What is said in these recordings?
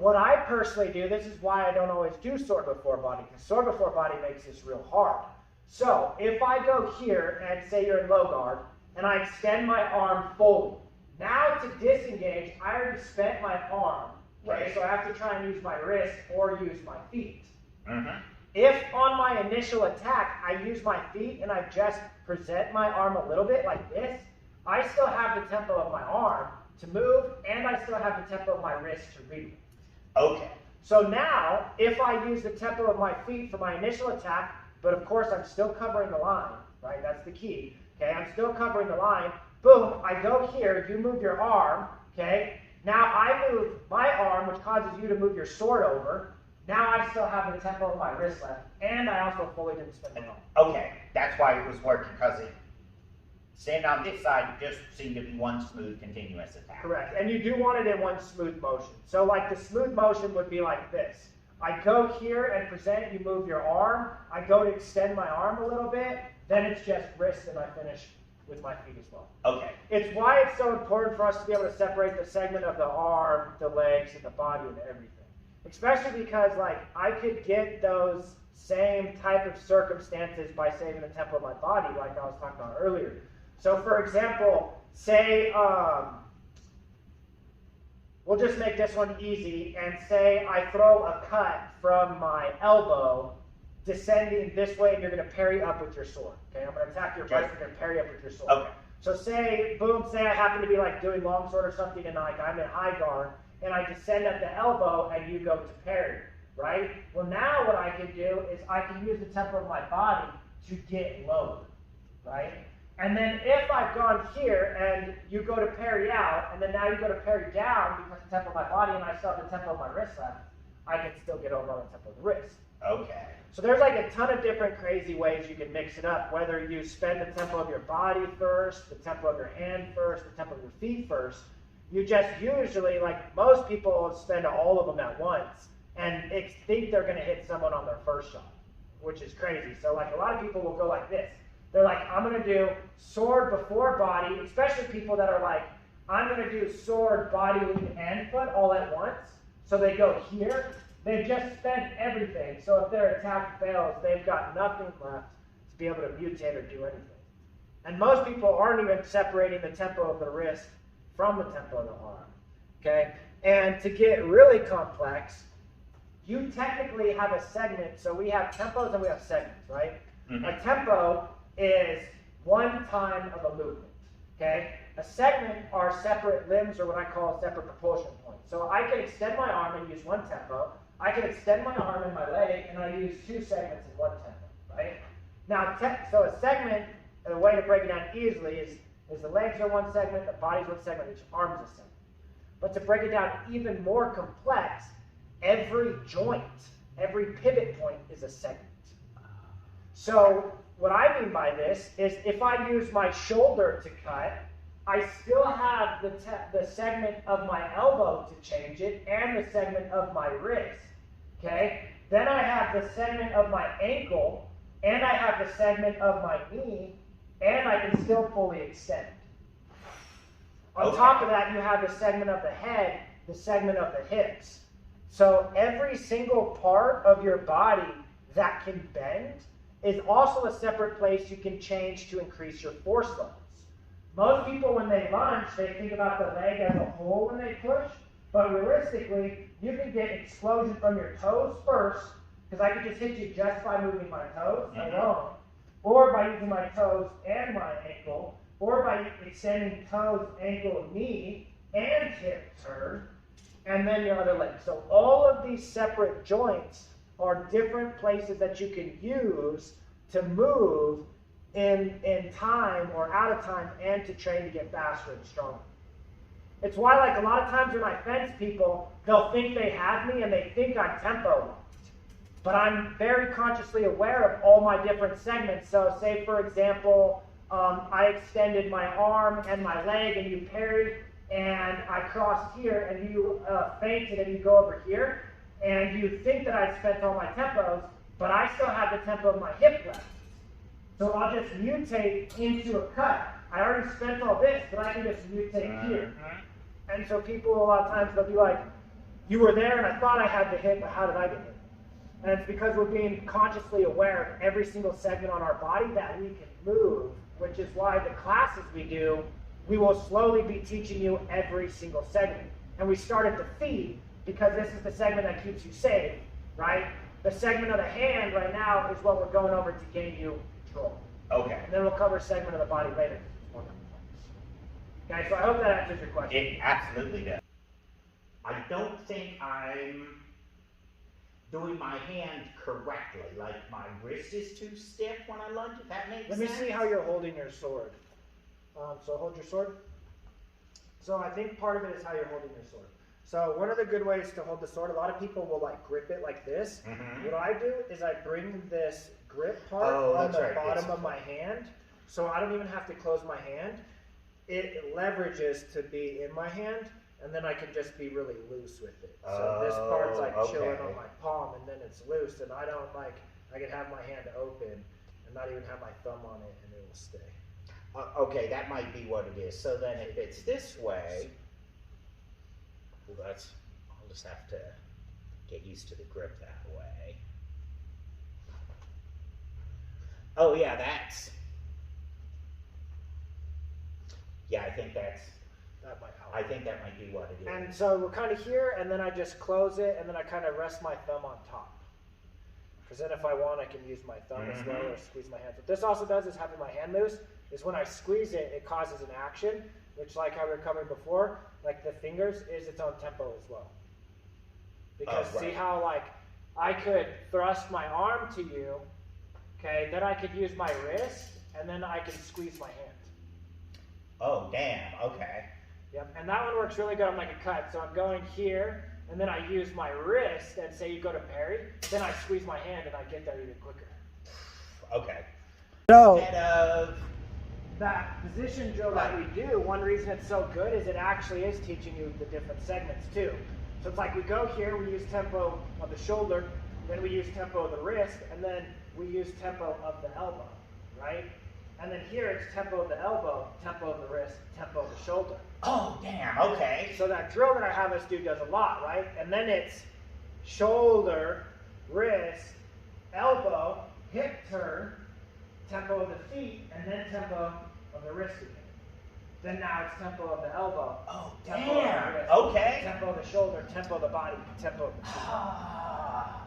what I personally do, this is why I don't always do sword before body, because sword before body makes this real hard. So if I go here and say you're in low guard, and I extend my arm fully, now to disengage, I already spent my arm, okay? Right. So I have to try and use my wrist or use my feet. Mm-hmm. If on my initial attack, I use my feet and I just present my arm a little bit like this, I still have the tempo of my arm to move, and I still have the tempo of my wrist to read. Okay. So now, if I use the tempo of my feet for my initial attack, but of course I'm still covering the line, right? That's the key. Okay, I'm still covering the line. Boom, I go here, you move your arm, okay? Now I move my arm, which causes you to move your sword over. Now I still have the tempo of my wrist left, and I also fully didn't spin my arm. Okay, that's why it was working, because it standing on this side, it just seemed to be one smooth, continuous attack. Correct, and you do want it in one smooth motion. So like the smooth motion would be like this. I go here and present, you move your arm. I go to extend my arm a little bit, then it's just wrist, and I finish with my feet as well. Okay. It's why it's so important for us to be able to separate the segment of the arm, the legs, and the body, and everything. Especially because, like, I could get those same type of circumstances by saving the tempo of my body, like I was talking about earlier. So, for example, say, we'll just make this one easy, and say I throw a cut from my elbow, descending this way, and you're going to parry up with your sword. Okay, I'm going to attack your wrist, you're going to parry up with your sword. Okay. So say, boom, say I happen to be like doing longsword or something, and like I'm in high guard, and I descend at the elbow, and you go to parry, right? Well, now what I can do is I can use the tempo of my body to get lower, right? And then if I've gone here, and you go to parry out, and then now you go to parry down because the tempo of my body, and I still have the tempo of my wrist left, I can still get over on the tempo of the wrist. Okay. So there's like a ton of different crazy ways you can mix it up, whether you spend the tempo of your body first, the tempo of your hand first, the tempo of your feet first. You just usually, like most people, spend all of them at once and think they're going to hit someone on their first shot, which is crazy. So like a lot of people will go like this. They're like, I'm going to do sword before body, especially people that are like, I'm going to do sword, body, lead, and foot all at once. So they go here. They've just spent everything, so if their attack fails, they've got nothing left to be able to mutate or do anything. And most people aren't even separating the tempo of the wrist from the tempo of the arm, okay? And to get really complex, you technically have a segment, so we have tempos and we have segments, right? Mm-hmm. A tempo is one time of a movement, okay? A segment are separate limbs, or what I call separate propulsion points. So I can extend my arm and use one tempo. I can extend my arm and my leg, and I use two segments in one tempo, right? Now, so a segment, a way to break it down easily is the legs are one segment, the body's one segment, each arm's a segment. But to break it down even more complex, every joint, every pivot point is a segment. So what I mean by this is if I use my shoulder to cut, I still have the segment of my elbow to change it and the segment of my wrist, okay? Then I have the segment of my ankle, and I have the segment of my knee, and I can still fully extend. On top of that, you have the segment of the head, the segment of the hips. So every single part of your body that can bend is also a separate place you can change to increase your force levels. Most people, when they lunge, they think about the leg as a whole when they push, but realistically, you can get explosion from your toes first, because I can just hit you just by moving my toes alone, or by using my toes and my ankle, or by extending toes, ankle, knee, and hip turn, and then your other leg. So all of these separate joints are different places that you can use to move in time or out of time, and to train to get faster and stronger. It's why, like, a lot of times when I fence people, they'll think they have me and they think I'm tempo locked. But I'm very consciously aware of all my different segments. So say, for example, I extended my arm and my leg and you parried, and I crossed here and you feinted and you go over here, and you think that I spent all my tempos, but I still have the tempo of my hip left. So I'll just mutate into a cut. I already spent all this, but I can just mutate here. And so people, a lot of times, they'll be like, you were there and I thought I had the hit, but how did I get hit? And it's because we're being consciously aware of every single segment on our body that we can move, which is why the classes we do, we will slowly be teaching you every single segment. And we start at the feet because this is the segment that keeps you safe, right? The segment of the hand right now is what we're going over to gain you control. Okay. And then we'll cover a segment of the body later. Okay, so I hope that answers your question. It absolutely does. I don't think I'm doing my hand correctly. Like my wrist is too stiff when I lunge, if that makes Let sense. me see how you're holding your sword. So hold your sword. So I think part of it is how you're holding your sword. So one of the good ways to hold the sword, a lot of people will like grip it like this. Mhm. What I do is I bring this grip part Oh, on that's the right, bottom yes. of my hand, so I don't even have to close my hand. It leverages to be in my hand, and then I can just be really loose with it. So this part's like Oh, chilling okay. on my palm, and then it's loose, and I don't like, I can have my hand open and not even have my thumb on it, and it will stay. Okay, that might be what it is. So then if it's this way, well, that's, I'll just have to get used to the grip that way. Oh yeah, that's, yeah, I think that's, That might help. I think that might be what it is. And so we're kind of here, and then I just close it, and then I kind of rest my thumb on top. Because then if I want, I can use my thumb as well, or squeeze my hand. What this also does is having my hand loose, is when I squeeze it, it causes an action, which like how we were covering before, like the fingers is its own tempo as well. Because Oh, right. see how like, I could thrust my arm to you, okay, then I could use my wrist, and then I can squeeze my hand. Oh, damn. Okay. Yep, and that one works really good on like a cut. So I'm going here, and then I use my wrist, and say you go to parry, then I squeeze my hand, and I get there even quicker. Okay. So Instead of, that position drill that we do, one reason it's so good is it actually is teaching you the different segments too. So it's like we go here, we use tempo of the shoulder, then we use tempo of the wrist, and then we use tempo of the elbow, right? And then here it's tempo of the elbow, tempo of the wrist, tempo of the shoulder. oh, damn. Okay. So that drill that I have us do does a lot, right? And then it's shoulder, wrist, elbow, hip turn, tempo of the feet, and then tempo of the wrist again. Then now it's tempo of the elbow, Oh, tempo of the damn. wrist, Okay. tempo of the shoulder, tempo of the body, tempo of the feet.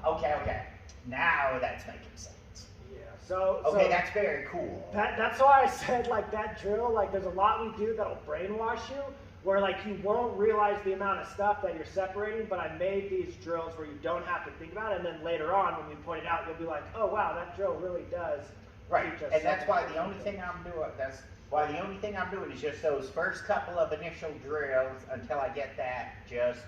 Okay. Now that's making sense. Yeah. So Okay, so that's very cool. that's why I said like that drill, like there's a lot we do that'll brainwash you, where like you won't realize the amount of stuff that you're separating, but I made these drills where you don't have to think about it, and then later on when we point it out, you'll be like, oh wow, that drill really does Right, teach us and that's why something. the only thing I'm doing, that's why the only thing I'm doing is just those first couple of initial drills until I get that just